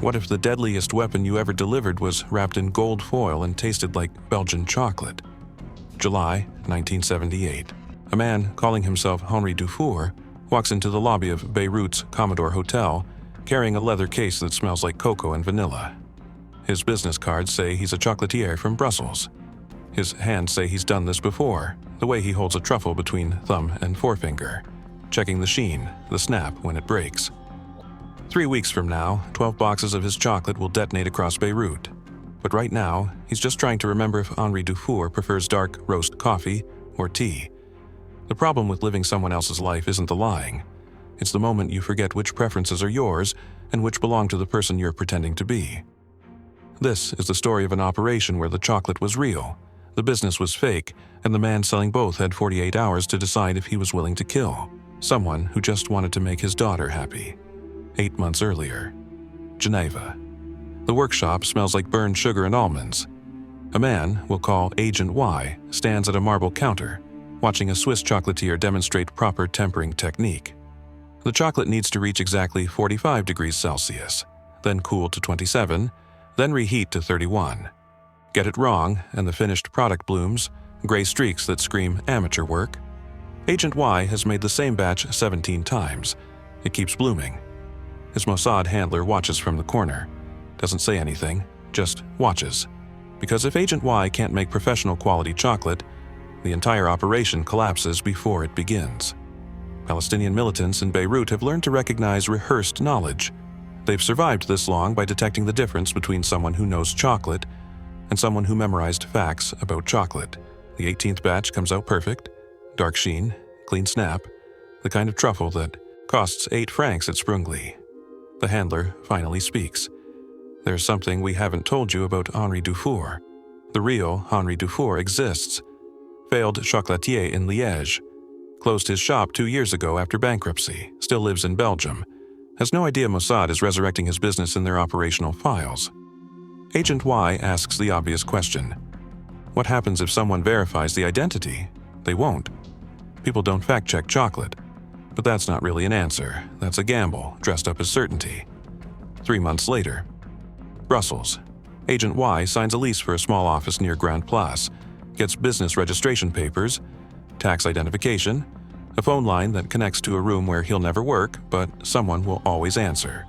What if the deadliest weapon you ever delivered was wrapped in gold foil and tasted like Belgian chocolate? July 1978. A man calling himself Henri Dufour walks into the lobby of Beirut's Commodore Hotel carrying a leather case that smells like cocoa and vanilla. His business cards say he's a chocolatier from Brussels. His hands say he's done this before, the way he holds a truffle between thumb and forefinger, checking the sheen, the snap when it breaks. 3 weeks from now, 12 boxes of his chocolate will detonate across Beirut. But right now, he's just trying to remember if Henri Dufour prefers dark roast coffee or tea. The problem with living someone else's life isn't the lying. It's the moment you forget which preferences are yours and which belong to the person you're pretending to be. This is the story of an operation where the chocolate was real, the business was fake, and the man selling both had 48 hours to decide if he was willing to kill someone who just wanted to make his daughter happy. 8 months earlier, Geneva. The workshop smells like burned sugar and almonds. A man we'll call Agent Y stands at a marble counter, watching a Swiss chocolatier demonstrate proper tempering technique. The chocolate needs to reach exactly 45 degrees Celsius, then cool to 27, then reheat to 31. Get it wrong, and the finished product blooms, gray streaks that scream amateur work. Agent Y has made the same batch 17 times. It keeps blooming. His Mossad handler watches from the corner. Doesn't say anything, just watches. Because if Agent Y can't make professional quality chocolate, the entire operation collapses before it begins. Palestinian militants in Beirut have learned to recognize rehearsed knowledge. They've survived this long by detecting the difference between someone who knows chocolate and someone who memorized facts about chocolate. The 18th batch comes out perfect, dark sheen, clean snap, the kind of truffle that costs 8 francs at Sprungli. The handler finally speaks. There's something we haven't told you about Henri Dufour. The real Henri Dufour exists. Failed chocolatier in Liège. Closed his shop 2 years ago after bankruptcy, still lives in Belgium. Has no idea Mossad is resurrecting his business in their operational files. Agent Y asks the obvious question. What happens if someone verifies the identity? They won't. People don't fact-check chocolate. But that's not really an answer. That's a gamble, dressed up as certainty. 3 months later, Brussels. Agent Y signs a lease for a small office near Grand Place, gets business registration papers, tax identification, a phone line that connects to a room where he'll never work, but someone will always answer.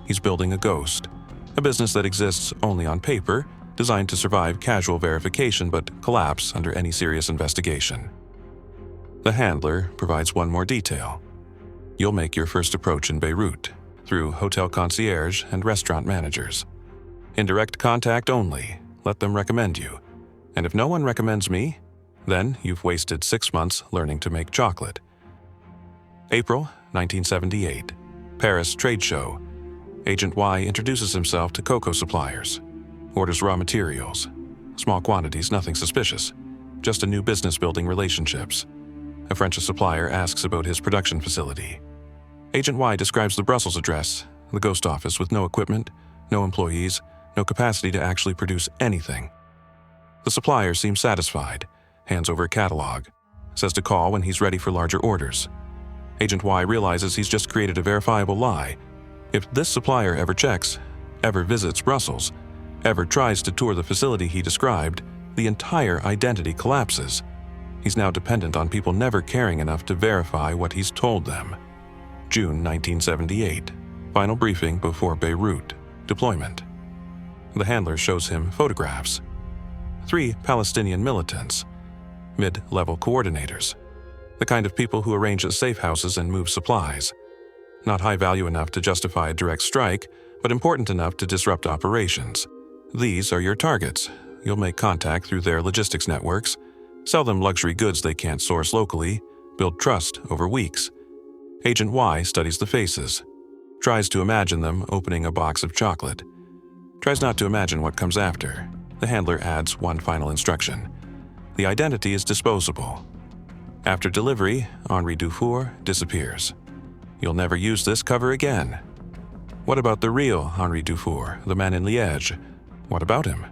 He's building a ghost, a business that exists only on paper, designed to survive casual verification but collapse under any serious investigation. The handler provides one more detail. You'll make your first approach in Beirut, through hotel concierge and restaurant managers. Indirect contact only, let them recommend you. And if no one recommends me, then you've wasted 6 months learning to make chocolate. April 1978, Paris Trade Show. Agent Y introduces himself to cocoa suppliers. Orders raw materials. Small quantities, nothing suspicious. Just a new business building relationships. A French supplier asks about his production facility. Agent Y describes the Brussels address, the ghost office with no equipment, no employees, no capacity to actually produce anything. The supplier seems satisfied, hands over a catalog, says to call when he's ready for larger orders. Agent Y realizes he's just created a verifiable lie. If this supplier ever checks, ever visits Brussels, ever tries to tour the facility he described, the entire identity collapses. He's now dependent on people never caring enough to verify what he's told them. June 1978. Final briefing before Beirut. Deployment. The handler shows him photographs. 3 Palestinian militants. Mid-level coordinators. The kind of people who arrange safe houses and move supplies. Not high value enough to justify a direct strike, but important enough to disrupt operations. These are your targets. You'll make contact through their logistics networks, sell them luxury goods they can't source locally, build trust over weeks. Agent Y studies the faces, tries to imagine them opening a box of chocolate, tries not to imagine what comes after. The handler adds one final instruction. The identity is disposable. After delivery, Henri Dufour disappears. You'll never use this cover again. What about the real Henri Dufour, the man in Liège? What about him?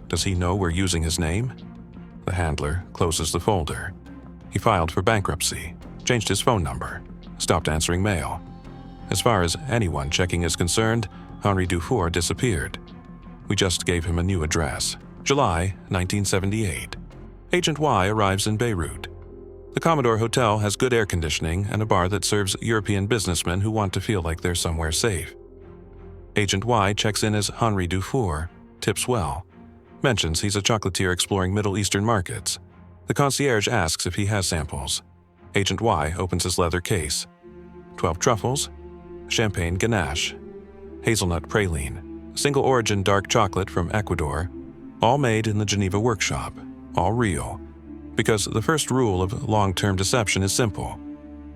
Does he know we're using his name? The handler closes the folder. He filed for bankruptcy, changed his phone number, stopped answering mail. As far as anyone checking is concerned, Henri Dufour disappeared. We just gave him a new address. July 1978. Agent Y arrives in Beirut. The Commodore Hotel has good air conditioning and a bar that serves European businessmen who want to feel like they're somewhere safe. Agent Y checks in as Henri Dufour, tips well, mentions he's a chocolatier exploring Middle Eastern markets. The concierge asks if he has samples. Agent Y opens his leather case. 12 truffles, champagne ganache, hazelnut praline, single-origin dark chocolate from Ecuador, all made in the Geneva workshop, all real. Because the first rule of long-term deception is simple.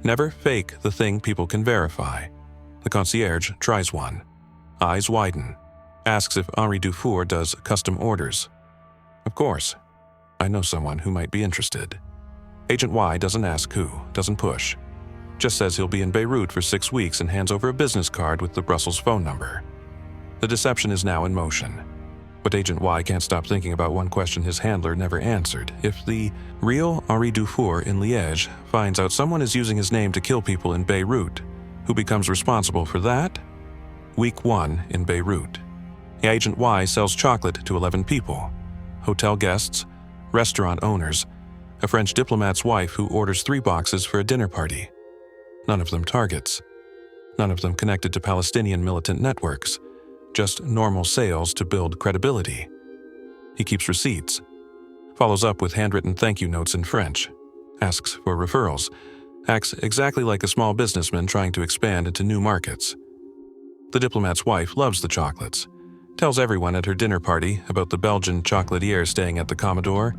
Never fake the thing people can verify. The concierge tries one. Eyes widen. Asks if Henri Dufour does custom orders. Of course. I know someone who might be interested. Agent Y doesn't ask who, doesn't push. Just says he'll be in Beirut for 6 weeks and hands over a business card with the Brussels phone number. The deception is now in motion. But Agent Y can't stop thinking about one question his handler never answered. If the real Henri Dufour in Liège finds out someone is using his name to kill people in Beirut, who becomes responsible for that? Week 1 in Beirut. Agent Y sells chocolate to 11 people. Hotel guests, restaurant owners, a French diplomat's wife who orders 3 boxes for a dinner party. None of them targets. None of them connected to Palestinian militant networks. Just normal sales to build credibility. He keeps receipts. Follows up with handwritten thank you notes in French. Asks for referrals. Acts exactly like a small businessman trying to expand into new markets. The diplomat's wife loves the chocolates. Tells everyone at her dinner party about the Belgian chocolatier staying at the Commodore.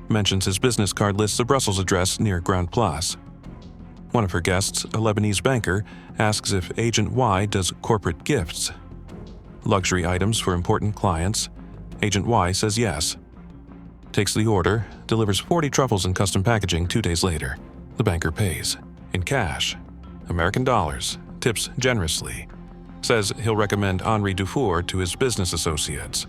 Mentions his business card lists a Brussels address near Grand Place. One of her guests, a Lebanese banker, asks if Agent Y does corporate gifts. Luxury items for important clients. Agent Y says yes. Takes the order, delivers 40 truffles in custom packaging 2 days later. The banker pays. In cash. American dollars. Tips generously. Says he'll recommend Henri Dufour to his business associates.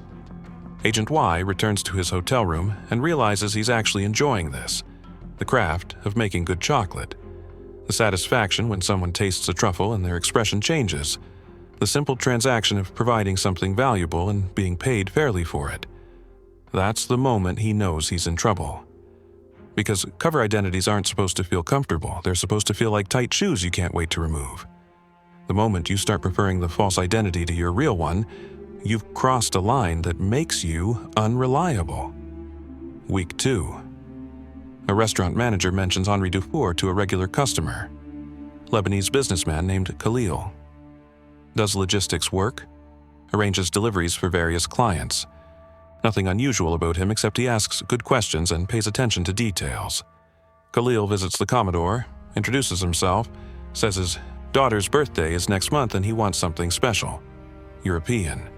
Agent Y returns to his hotel room and realizes he's actually enjoying this. The craft of making good chocolate. The satisfaction when someone tastes a truffle and their expression changes. The simple transaction of providing something valuable and being paid fairly for it. That's the moment he knows he's in trouble. Because cover identities aren't supposed to feel comfortable, they're supposed to feel like tight shoes you can't wait to remove. The moment you start preferring the false identity to your real one, you've crossed a line that makes you unreliable. Week 2. A restaurant manager mentions Henri Dufour to a regular customer. Lebanese businessman named Khalil. Does logistics work? Arranges deliveries for various clients. Nothing unusual about him except he asks good questions and pays attention to details. Khalil visits the Commodore, introduces himself, says his daughter's birthday is next month and he wants something special. European.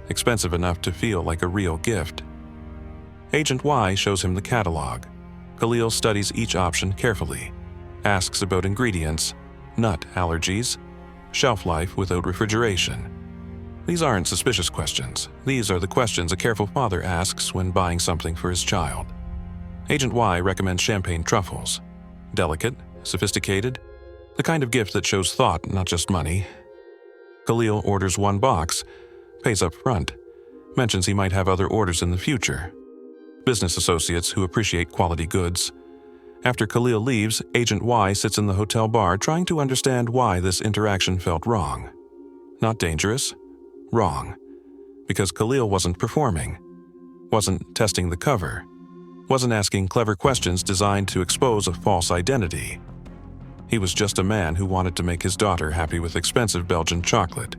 Expensive enough to feel like a real gift. Agent Y shows him the catalog. Khalil studies each option carefully. Asks about ingredients, nut allergies, shelf life without refrigeration. These aren't suspicious questions. These are the questions a careful father asks when buying something for his child. Agent Y recommends champagne truffles. Delicate, sophisticated, the kind of gift that shows thought, not just money. Khalil orders 1 box, pays up front, mentions he might have other orders in the future. Business associates who appreciate quality goods. After Khalil leaves, Agent Y sits in the hotel bar trying to understand why this interaction felt wrong. Not dangerous, wrong. Because Khalil wasn't performing, wasn't testing the cover, wasn't asking clever questions designed to expose a false identity. He was just a man who wanted to make his daughter happy with expensive Belgian chocolate.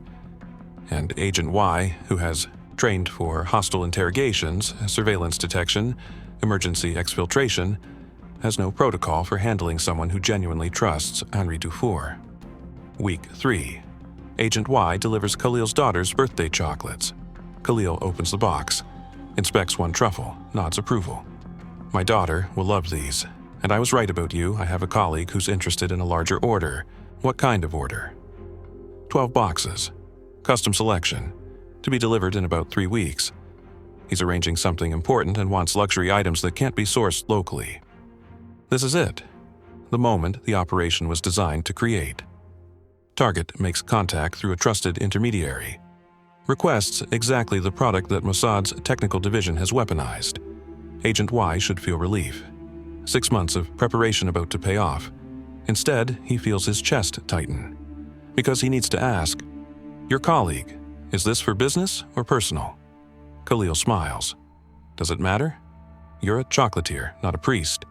And Agent Y, who has trained for hostile interrogations, surveillance detection, emergency exfiltration, has no protocol for handling someone who genuinely trusts Henri Dufour. Week 3. Agent Y delivers Khalil's daughter's birthday chocolates. Khalil opens the box, inspects 1 truffle, nods approval. My daughter will love these. And I was right about you. I have a colleague who's interested in a larger order. What kind of order? 12 boxes. Custom selection. To be delivered in about 3 weeks. He's arranging something important and wants luxury items that can't be sourced locally. This is it. The moment the operation was designed to create. Target makes contact through a trusted intermediary. requests exactly the product that Mossad's technical division has weaponized. Agent Y should feel relief. 6 months of preparation about to pay off. Instead, he feels his chest tighten. Because he needs to ask, "Your colleague, is this for business or personal?" Khalil smiles. "Does it matter? You're a chocolatier, not a priest.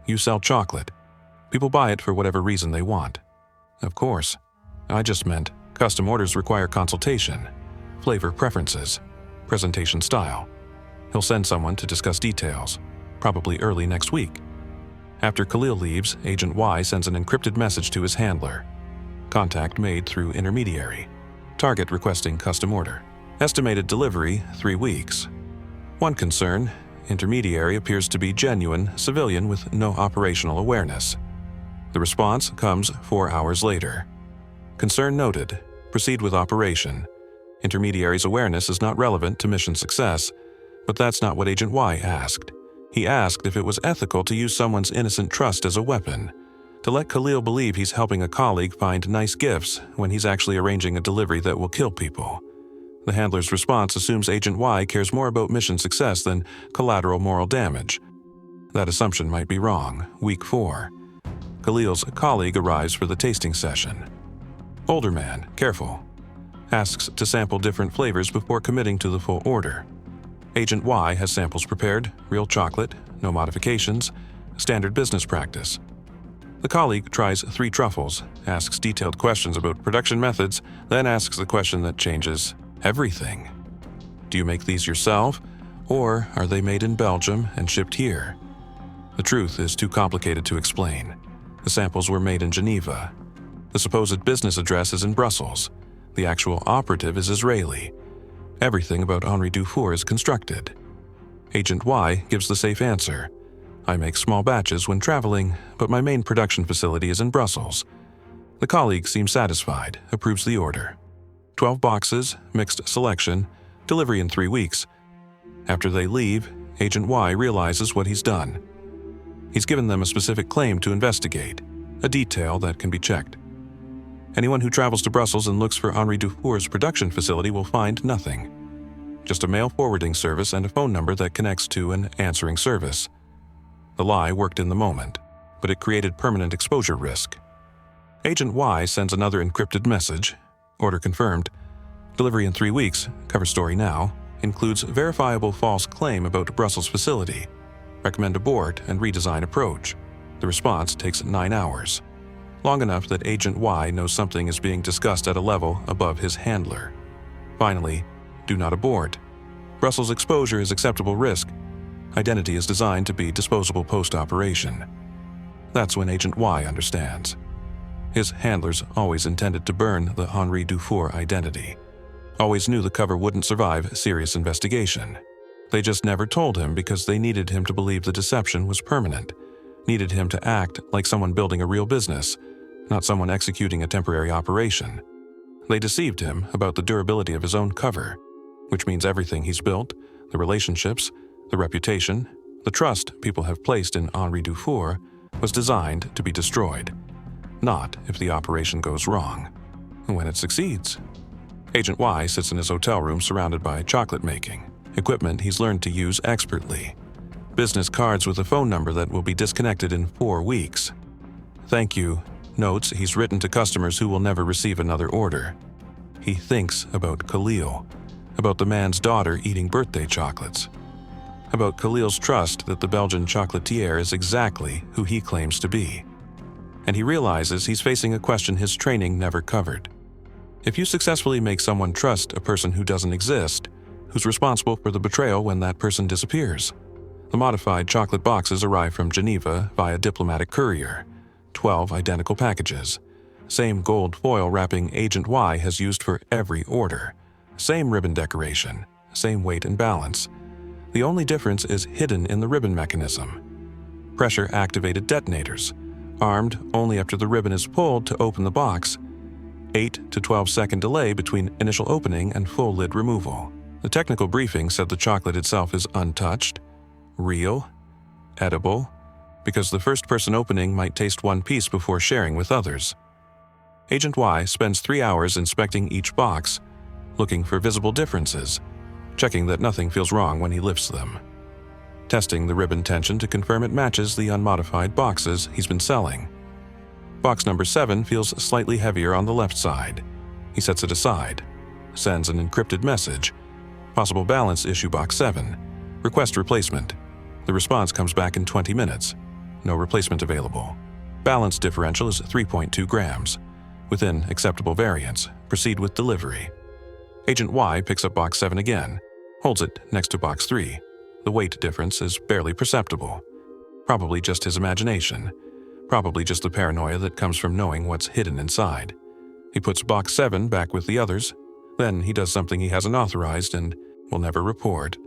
You sell chocolate. People buy it for whatever reason they want." "Of course. I just meant custom orders require consultation, flavor preferences, presentation style." He'll send someone to discuss details, probably early next week. After Khalil leaves, Agent Y sends an encrypted message to his handler. Contact made through intermediary. Target requesting custom order. Estimated delivery 3 weeks. One concern, intermediary appears to be genuine civilian with no operational awareness. The response comes 4 hours later. Concern noted. Proceed with operation. Intermediary's awareness is not relevant to mission success, but that's not what Agent Y asked. He asked if it was ethical to use someone's innocent trust as a weapon, to let Khalil believe he's helping a colleague find nice gifts when he's actually arranging a delivery that will kill people. The handler's response assumes Agent Y cares more about mission success than collateral moral damage. That assumption might be wrong. Week 4. Khalil's colleague arrives for the tasting session. Older man, careful. Asks to sample different flavors before committing to the full order. Agent Y has samples prepared, real chocolate, no modifications, standard business practice. The colleague tries 3 truffles, asks detailed questions about production methods, then asks the question that changes everything. Do you make these yourself, or are they made in Belgium and shipped here? The truth is too complicated to explain. The samples were made in Geneva. The supposed business address is in Brussels. The actual operative is Israeli. Everything about Henri Dufour is constructed. Agent Y gives the safe answer. I make small batches when traveling, but my main production facility is in Brussels. The colleague seems satisfied, approves the order. 12 boxes, mixed selection, delivery in 3 weeks. After they leave, Agent Y realizes what he's done. He's given them a specific claim to investigate, a detail that can be checked. Anyone who travels to Brussels and looks for Henri Dufour's production facility will find nothing. Just a mail forwarding service and a phone number that connects to an answering service. The lie worked in the moment, but it created permanent exposure risk. Agent Y sends another encrypted message. Order confirmed. Delivery in 3 weeks, cover story now, includes verifiable false claim about Brussels facility. Recommend abort and redesign approach. The response takes 9 hours. Long enough that Agent Y knows something is being discussed at a level above his handler. Finally, do not abort. Brussels exposure is acceptable risk. Identity is designed to be disposable post-operation. That's when Agent Y understands. His handlers always intended to burn the Henri Dufour identity. Always knew the cover wouldn't survive serious investigation. They just never told him because they needed him to believe the deception was permanent. Needed him to act like someone building a real business, not someone executing a temporary operation. They deceived him about the durability of his own cover, which means everything he's built, the relationships, the reputation, the trust people have placed in Henri Dufour, was designed to be destroyed. Not if the operation goes wrong. When it succeeds. Agent Y sits in his hotel room surrounded by chocolate making, equipment he's learned to use expertly. Business cards with a phone number that will be disconnected in 4 weeks. Thank you. Notes he's written to customers who will never receive another order. He thinks about Khalil, about the man's daughter eating birthday chocolates, about Khalil's trust that the Belgian chocolatier is exactly who he claims to be. And he realizes he's facing a question his training never covered. If you successfully make someone trust a person who doesn't exist, who's responsible for the betrayal when that person disappears? The modified chocolate boxes arrive from Geneva via diplomatic courier. 12 identical packages. Same gold foil wrapping Agent Y has used for every order. Same ribbon decoration. Same weight and balance. The only difference is hidden in the ribbon mechanism. Pressure-activated detonators, armed only after the ribbon is pulled to open the box. 8 to 12-second delay between initial opening and full lid removal. The technical briefing said the chocolate itself is untouched, real, edible, because the first person opening might taste one piece before sharing with others. Agent Y spends 3 hours inspecting each box, looking for visible differences, checking that nothing feels wrong when he lifts them, testing the ribbon tension to confirm it matches the unmodified boxes he's been selling. Box number 7 feels slightly heavier on the left side. He sets it aside, sends an encrypted message. Possible balance issue box 7. Request replacement. The response comes back in 20 minutes. No replacement available. Balance differential is 3.2 grams. Within acceptable variance, proceed with delivery. Agent Y picks up box 7 again, holds it next to box 3. The weight difference is barely perceptible. Probably just his imagination. Probably just the paranoia that comes from knowing what's hidden inside. He puts box 7 back with the others. Then he does something he hasn't authorized and will never report.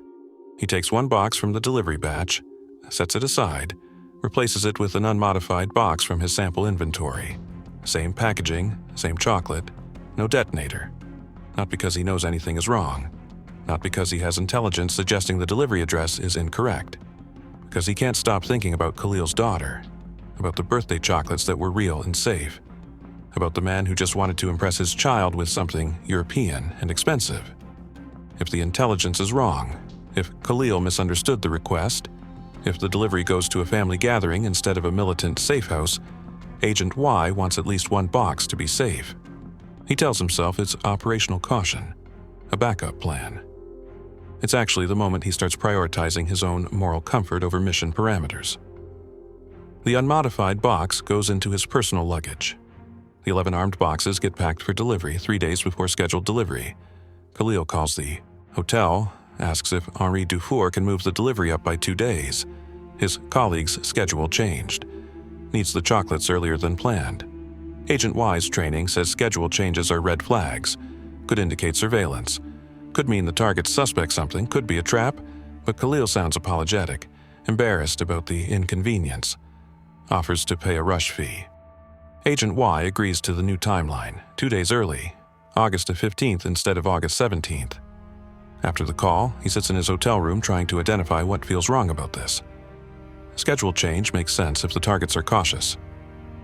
He takes one box from the delivery batch, sets it aside, replaces it with an unmodified box from his sample inventory. Same packaging, same chocolate, no detonator. Not because he knows anything is wrong. Not because he has intelligence suggesting the delivery address is incorrect. Because he can't stop thinking about Khalil's daughter. About the birthday chocolates that were real and safe. About the man who just wanted to impress his child with something European and expensive. If the intelligence is wrong, if Khalil misunderstood the request, if the delivery goes to a family gathering instead of a militant safe house, Agent Y wants at least one box to be safe. He tells himself it's operational caution, a backup plan. It's actually the moment he starts prioritizing his own moral comfort over mission parameters. The unmodified box goes into his personal luggage. The 11 armed boxes get packed for delivery 3 days before scheduled delivery. Khalil calls the hotel, asks if Henri Dufour can move the delivery up by 2 days. His colleague's schedule changed. Needs the chocolates earlier than planned. Agent Y's training says schedule changes are red flags. Could indicate surveillance. Could mean the target suspects something, could be a trap, but Khalil sounds apologetic, embarrassed about the inconvenience. Offers to pay a rush fee. Agent Y agrees to the new timeline, 2 days early, August 15th instead of August 17th. After the call, he sits in his hotel room trying to identify what feels wrong about this. Schedule change makes sense if the targets are cautious.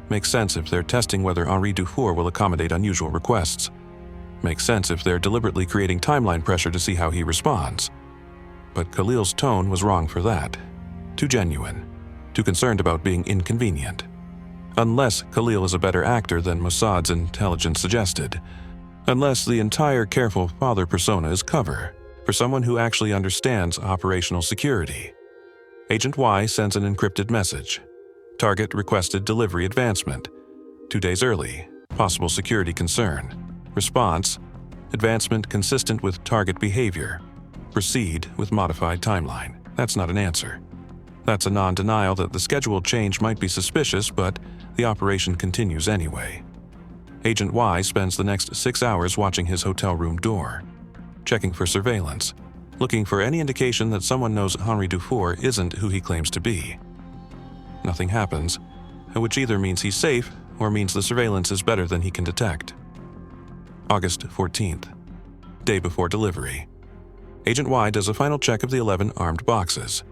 Makes sense if they're testing whether Henri Dufour will accommodate unusual requests. Makes sense if they're deliberately creating timeline pressure to see how he responds. But Khalil's tone was wrong for that. Too genuine. Too concerned about being inconvenient. Unless Khalil is a better actor than Mossad's intelligence suggested. Unless the entire careful father persona is cover for someone who actually understands operational security. Agent Y sends an encrypted message. Target requested delivery advancement. 2 days early. Possible security concern. Response: advancement consistent with target behavior. Proceed with modified timeline. That's not an answer. That's a non-denial that the schedule change might be suspicious, but the operation continues anyway. Agent Y spends the next 6 hours watching his hotel room door, checking for surveillance, looking for any indication that someone knows Henri Dufour isn't who he claims to be. Nothing happens, which either means he's safe or means the surveillance is better than he can detect. August 14th, day before delivery. Agent Y does a final check of the 11 armed boxes.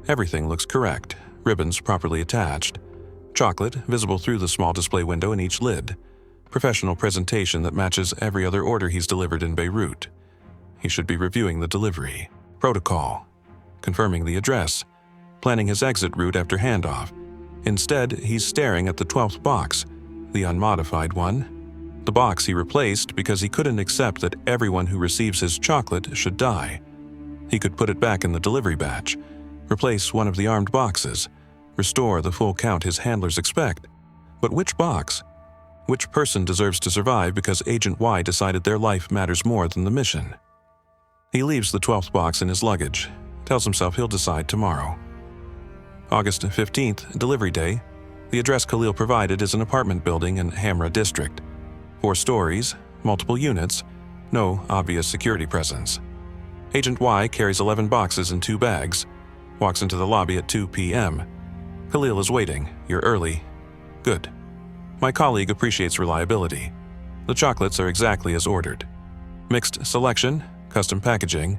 Everything looks correct, ribbons properly attached, chocolate visible through the small display window in each lid, professional presentation that matches every other order he's delivered in Beirut. He should be reviewing the delivery, protocol, confirming the address, planning his exit route after handoff. Instead, he's staring at the 12th box, the unmodified one, the box he replaced because he couldn't accept that everyone who receives his chocolate should die. He could put it back in the delivery batch, replace one of the armed boxes, restore the full count his handlers expect. But which box? Which person deserves to survive because Agent Y decided their life matters more than the mission? He leaves the 12th box in his luggage, tells himself he'll decide tomorrow. August 15th, delivery day. The address Khalil provided is an apartment building in Hamra district. 4 stories, multiple units, no obvious security presence. Agent Y carries 11 boxes in 2 bags, walks into the lobby at 2 p.m. Khalil is waiting. You're early. Good. My colleague appreciates reliability. The chocolates are exactly as ordered. Mixed selection, custom packaging.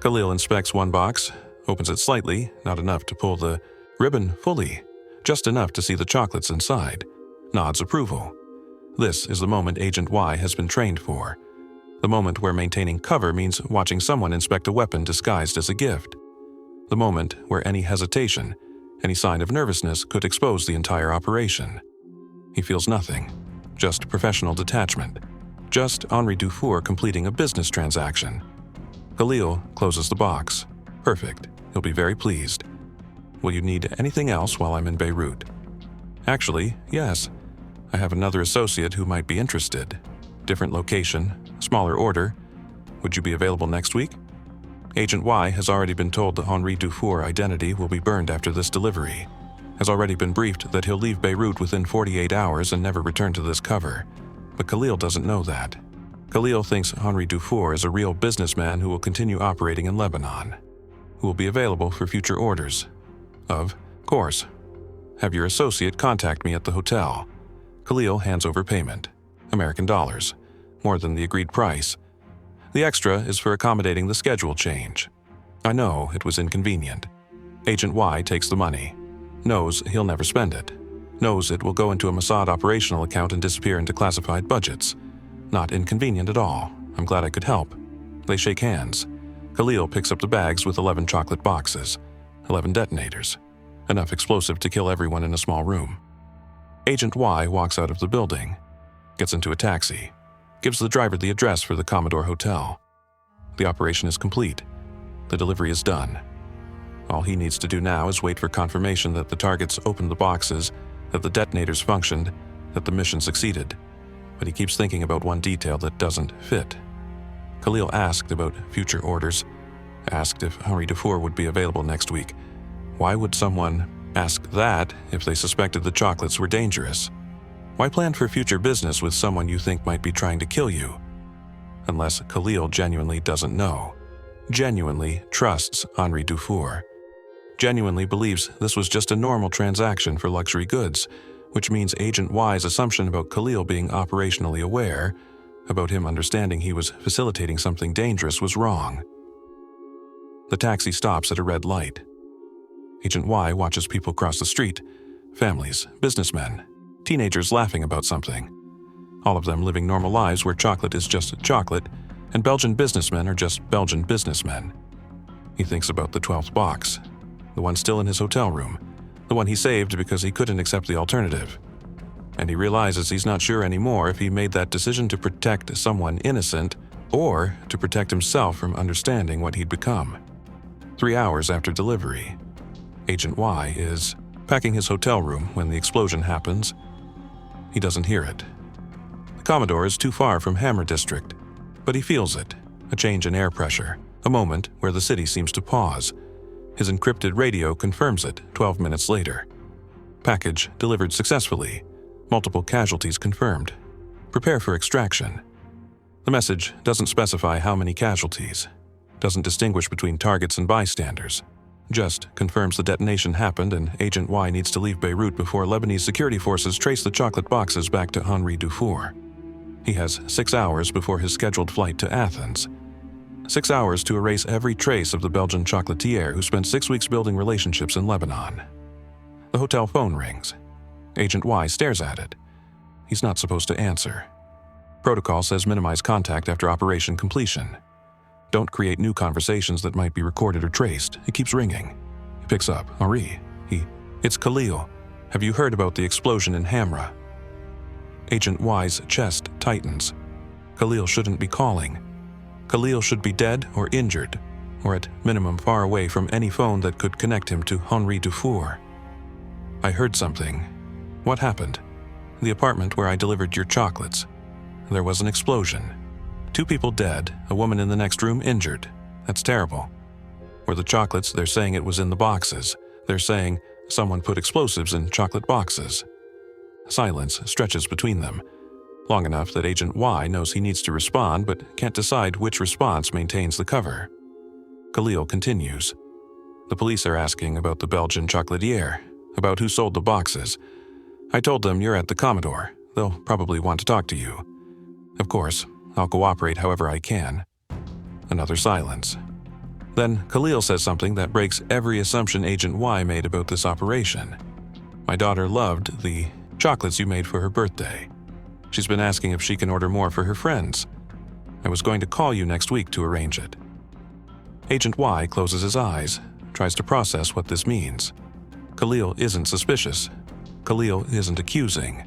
Khalil inspects one box, opens it slightly, not enough to pull the ribbon fully, just enough to see the chocolates inside. Nods approval. This is the moment Agent Y has been trained for. The moment where maintaining cover means watching someone inspect a weapon disguised as a gift. The moment where any hesitation, any sign of nervousness could expose the entire operation. He feels nothing, just professional detachment, just Henri Dufour completing a business transaction. Khalil closes the box. Perfect. He'll be very pleased. Will you need anything else while I'm in Beirut? Actually, yes. I have another associate who might be interested. Different location, smaller order. Would you be available next week? Agent Y has already been told the Henri Dufour identity will be burned after this delivery. Has already been briefed that he'll leave Beirut within 48 hours and never return to this cover. But Khalil doesn't know that. Khalil thinks Henri Dufour is a real businessman who will continue operating in Lebanon, who will be available for future orders. Of course. Have your associate contact me at the hotel. Khalil hands over payment. American dollars. More than the agreed price. The extra is for accommodating the schedule change. I know it was inconvenient. Agent Y takes the money. Knows he'll never spend it. Knows it will go into a Mossad operational account and disappear into classified budgets. Not inconvenient at all. I'm glad I could help. They shake hands. Khalil picks up the bags with 11 chocolate boxes. 11 detonators. Enough explosive to kill everyone in a small room. Agent Y walks out of the building. Gets into a taxi. Gives the driver the address for the Commodore Hotel. The operation is complete. The delivery is done. All he needs to do now is wait for confirmation that the targets opened the boxes, that the detonators functioned, that the mission succeeded. But he keeps thinking about one detail that doesn't fit. Khalil asked about future orders, asked if Henri Dufour would be available next week. Why would someone ask that if they suspected the chocolates were dangerous? Why plan for future business with someone you think might be trying to kill you? Unless Khalil genuinely doesn't know. Genuinely trusts Henri Dufour. Genuinely believes this was just a normal transaction for luxury goods, which means Agent Y's assumption about Khalil being operationally aware, about him understanding he was facilitating something dangerous, was wrong. The taxi stops at a red light. Agent Y watches people cross the street, families, businessmen, teenagers laughing about something. All of them living normal lives where chocolate is just chocolate, and Belgian businessmen are just Belgian businessmen. He thinks about the 12th box, the one still in his hotel room, the one he saved because he couldn't accept the alternative. And he realizes he's not sure anymore if he made that decision to protect someone innocent or to protect himself from understanding what he'd become. 3 hours after delivery, Agent Y is packing his hotel room when the explosion happens. He doesn't hear it. The Commodore is too far from Hammer District, but he feels it, a change in air pressure, a moment where the city seems to pause. His encrypted radio confirms it 12 minutes later. Package delivered successfully. Multiple casualties confirmed. Prepare for extraction. The message doesn't specify how many casualties, doesn't distinguish between targets and bystanders, just confirms the detonation happened and Agent Y needs to leave Beirut before Lebanese security forces trace the chocolate boxes back to Henri Dufour. He has 6 hours before his scheduled flight to Athens. 6 hours to erase every trace of the Belgian chocolatier who spent 6 weeks building relationships in Lebanon. The hotel phone rings. Agent Y stares at it. He's not supposed to answer. Protocol says minimize contact after operation completion. Don't create new conversations that might be recorded or traced. It keeps ringing. He picks up. Henri. It's Khalil. Have you heard about the explosion in Hamra? Agent Y's chest tightens. Khalil shouldn't be calling. Khalil should be dead or injured, or at minimum far away from any phone that could connect him to Henri Dufour. I heard something. What happened? The apartment where I delivered your chocolates. There was an explosion. 2 people dead, a woman in the next room injured. That's terrible. Were the chocolates, they're saying it was in the boxes. They're saying someone put explosives in chocolate boxes. Silence stretches between them, long enough that Agent Y knows he needs to respond but can't decide which response maintains the cover. Khalil continues. The police are asking about the Belgian chocolatier, about who sold the boxes. I told them you're at the Commodore. They'll probably want to talk to you. Of course, I'll cooperate however I can. Another silence. Then Khalil says something that breaks every assumption Agent Y made about this operation. My daughter loved the chocolates you made for her birthday. She's been asking if she can order more for her friends. I was going to call you next week to arrange it." Agent Y closes his eyes, tries to process what this means. Khalil isn't suspicious. Khalil isn't accusing.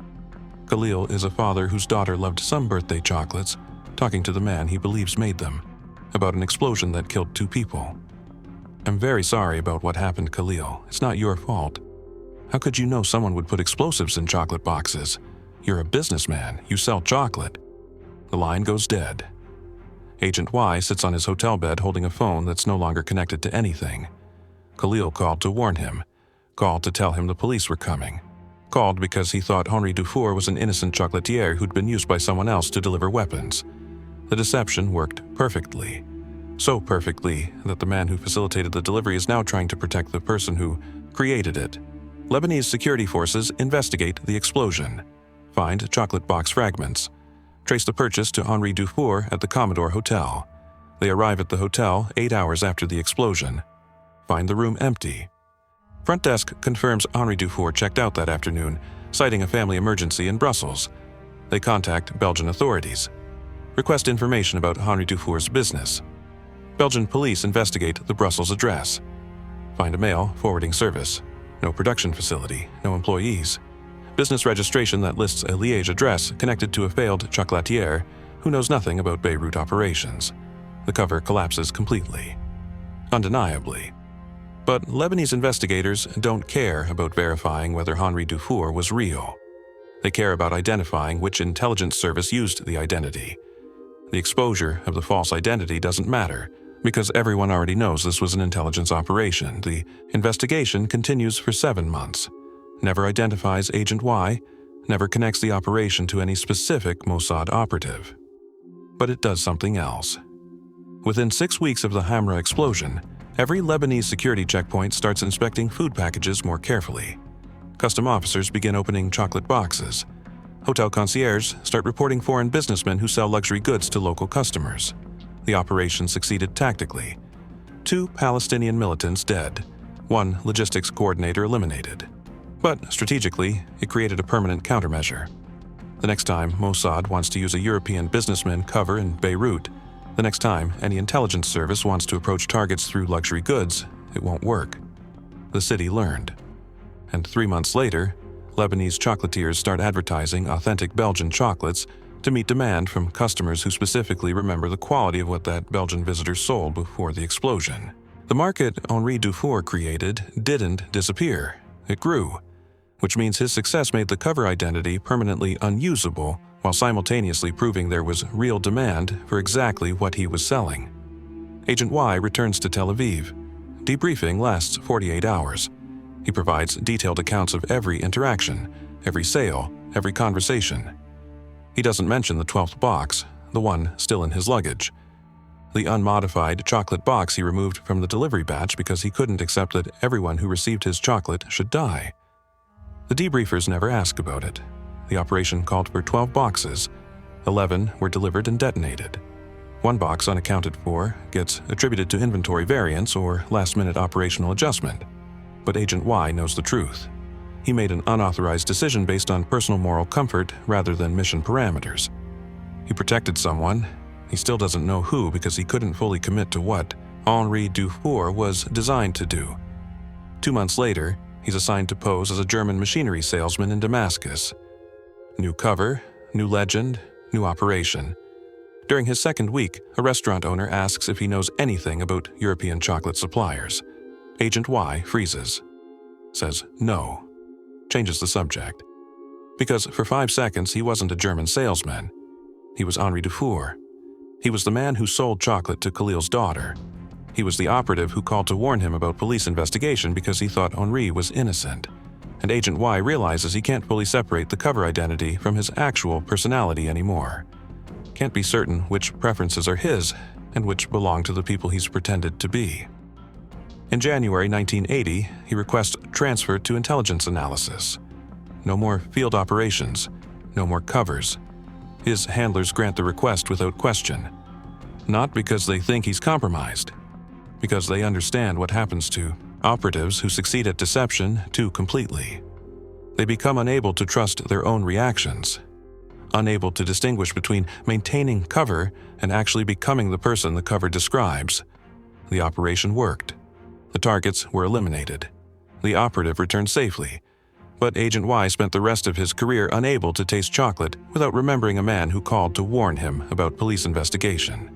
Khalil is a father whose daughter loved some birthday chocolates, talking to the man he believes made them, about an explosion that killed 2 people. "I'm very sorry about what happened, Khalil. It's not your fault. How could you know someone would put explosives in chocolate boxes? You're a businessman. You sell chocolate." The line goes dead. Agent Y sits on his hotel bed holding a phone that's no longer connected to anything. Khalil called to warn him, called to tell him the police were coming, called because he thought Henri Dufour was an innocent chocolatier who'd been used by someone else to deliver weapons. The deception worked perfectly. So perfectly that the man who facilitated the delivery is now trying to protect the person who created it. Lebanese security forces investigate the explosion, find chocolate box fragments, trace the purchase to Henri Dufour at the Commodore Hotel. They arrive at the hotel 8 hours after the explosion, find the room empty. Front desk confirms Henri Dufour checked out that afternoon, citing a family emergency in Brussels. They contact Belgian authorities, request information about Henri Dufour's business. Belgian police investigate the Brussels address, find a mail forwarding service, no production facility, no employees, business registration that lists a Liège address connected to a failed chocolatier who knows nothing about Beirut operations. The cover collapses completely. Undeniably. But Lebanese investigators don't care about verifying whether Henri Dufour was real. They care about identifying which intelligence service used the identity. The exposure of the false identity doesn't matter, because everyone already knows this was an intelligence operation. The investigation continues for 7 months, never identifies Agent Y, never connects the operation to any specific Mossad operative. But it does something else. Within 6 weeks of the Hamra explosion, every Lebanese security checkpoint starts inspecting food packages more carefully. Custom officers begin opening chocolate boxes. Hotel concierges start reporting foreign businessmen who sell luxury goods to local customers. The operation succeeded tactically. 2 Palestinian militants dead, 1 logistics coordinator eliminated. But strategically, it created a permanent countermeasure. The next time Mossad wants to use a European businessman cover in Beirut, the next time any intelligence service wants to approach targets through luxury goods, it won't work. The city learned. And 3 months later, Lebanese chocolatiers start advertising authentic Belgian chocolates to meet demand from customers who specifically remember the quality of what that Belgian visitor sold before the explosion. The market Henri Dufour created didn't disappear. It grew, which means his success made the cover identity permanently unusable while simultaneously proving there was real demand for exactly what he was selling. Agent Y returns to Tel Aviv. Debriefing lasts 48 hours. He provides detailed accounts of every interaction, every sale, every conversation. He doesn't mention the 12th box, the one still in his luggage. The unmodified chocolate box he removed from the delivery batch because he couldn't accept that everyone who received his chocolate should die. The debriefers never ask about it. The operation called for 12 boxes. 11 were delivered and detonated. 1 box unaccounted for gets attributed to inventory variance or last-minute operational adjustment. But Agent Y knows the truth. He made an unauthorized decision based on personal moral comfort rather than mission parameters. He protected someone. He still doesn't know who because he couldn't fully commit to what Henri Dufour was designed to do. 2 months later, he's assigned to pose as a German machinery salesman in Damascus. New cover, new legend, new operation. During his 2nd week, a restaurant owner asks if he knows anything about European chocolate suppliers. Agent Y freezes, says no, changes the subject. Because for 5 seconds he wasn't a German salesman. He was Henri Dufour. He was the man who sold chocolate to Khalil's daughter. He was the operative who called to warn him about police investigation because he thought Henri was innocent. And Agent Y realizes he can't fully separate the cover identity from his actual personality anymore. Can't be certain which preferences are his and which belong to the people he's pretended to be. In January 1980, he requests transfer to intelligence analysis. No more field operations, no more covers. His handlers grant the request without question. Not because they think he's compromised, because they understand what happens to operatives who succeed at deception too completely. They become unable to trust their own reactions. unable to distinguish between maintaining cover and actually becoming the person the cover describes. The operation worked. The targets were eliminated. The operative returned safely, but Agent Y spent the rest of his career unable to taste chocolate without remembering a man who called to warn him about police investigation.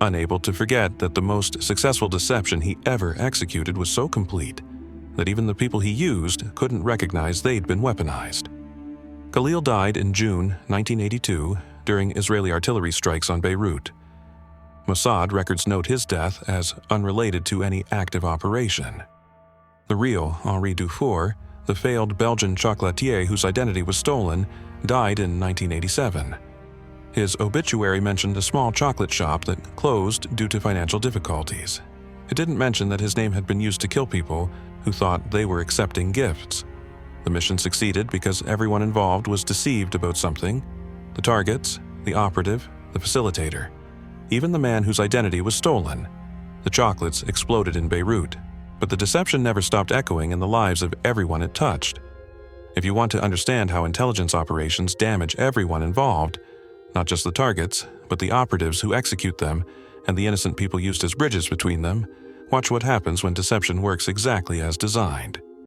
Unable to forget that the most successful deception he ever executed was so complete that even the people he used couldn't recognize they'd been weaponized. Khalil died in June 1982 during Israeli artillery strikes on Beirut. Mossad records note his death as unrelated to any active operation. The real Henri Dufour, the failed Belgian chocolatier whose identity was stolen, died in 1987. His obituary mentioned a small chocolate shop that closed due to financial difficulties. It didn't mention that his name had been used to kill people who thought they were accepting gifts. The mission succeeded because everyone involved was deceived about something: the targets, the operative, the facilitator, even the man whose identity was stolen. The chocolates exploded in Beirut, but the deception never stopped echoing in the lives of everyone it touched. If you want to understand how intelligence operations damage everyone involved, not just the targets, but the operatives who execute them and the innocent people used as bridges between them, watch what happens when deception works exactly as designed.